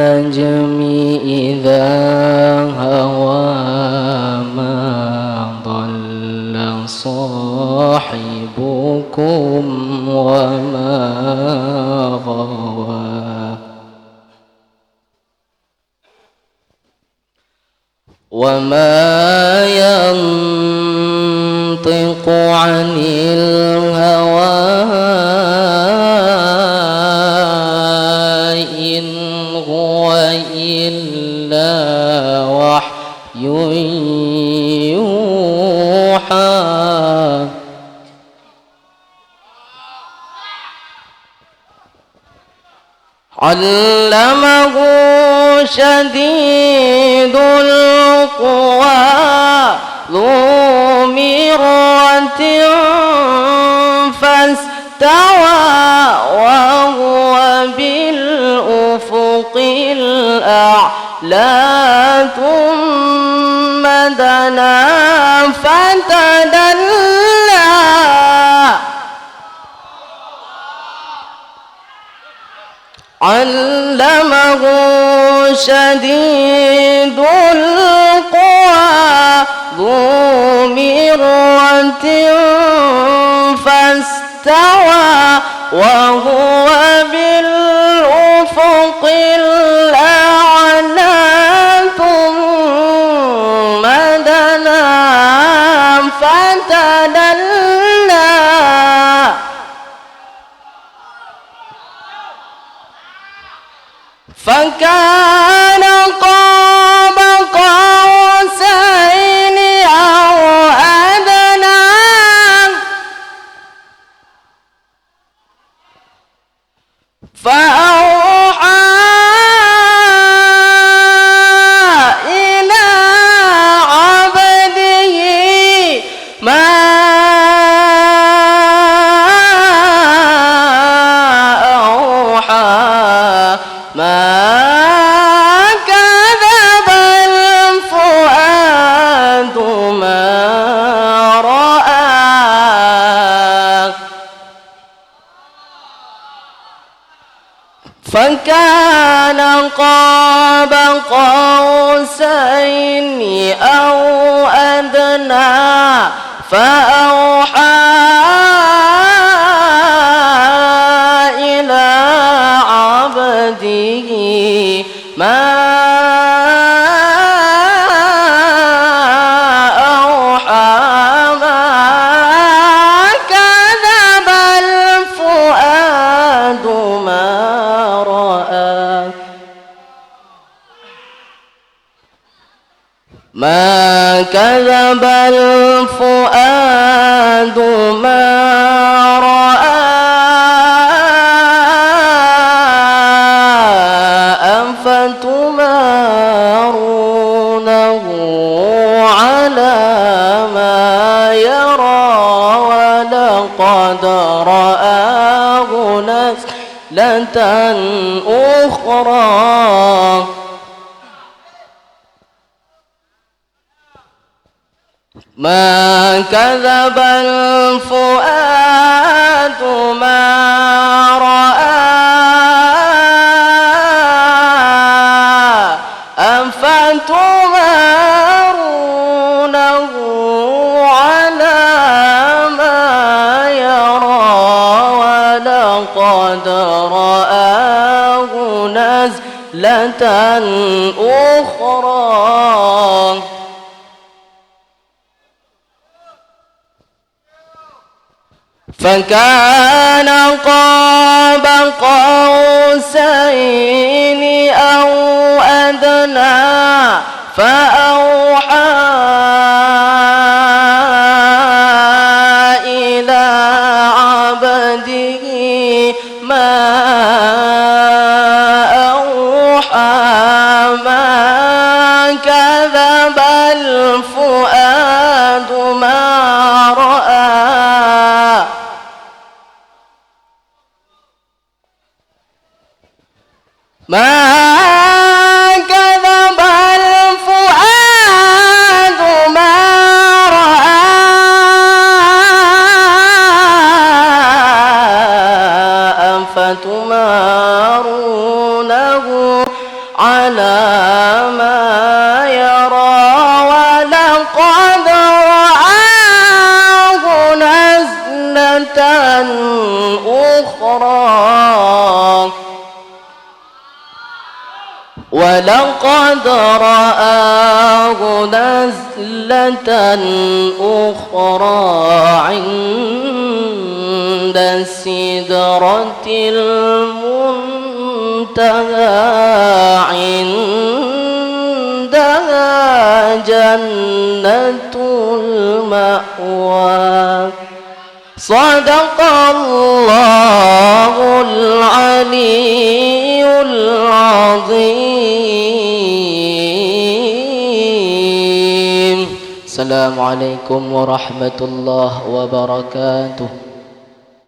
والنجم إذا هوى ما ضل صاحبكم وما غوى وما ينطق عن الهوى إن هو إلا وحي يوحى علمه شديد القوى ذو مرة فاستوى وهو بالأفق الأعلى ثم دنا فتدلى علمه شديد القوى ذو مرة فاستوى وهو بالأفق الأعلى ثم دنا فتدلى فكان قاب قوسين أو أدنى فأوحى إلى عبده ما أوحى ما كذب الفؤاد ما رأى فكان قاب قوسين أو أدنى فأوحى إلى عبده ما أوحى ما كذب الفؤاد ما رأى ما كذب الفؤاد ما رأى أفتمارونه على ما يرى ولقد رآه نزلة أخرى ما كذب الفؤاد ما رأى أفتمارونه على ما يرى ولقد رآه نزلة أخرى فكان قاب قوسين أو أدنى فأوحى إلى عبده ما أوحى ما كذب الفؤاد ما رأى ما كذب الفؤاد ما رأى أفتمارونه على ما يرى ولقد رآه نزلة أخرى ولقد رآه نزلة أخرى عند سدرة المنتهى عندها جنة المأوى صدق الله العلي العظيم. السلام عليكم ورحمة الله وبركاته.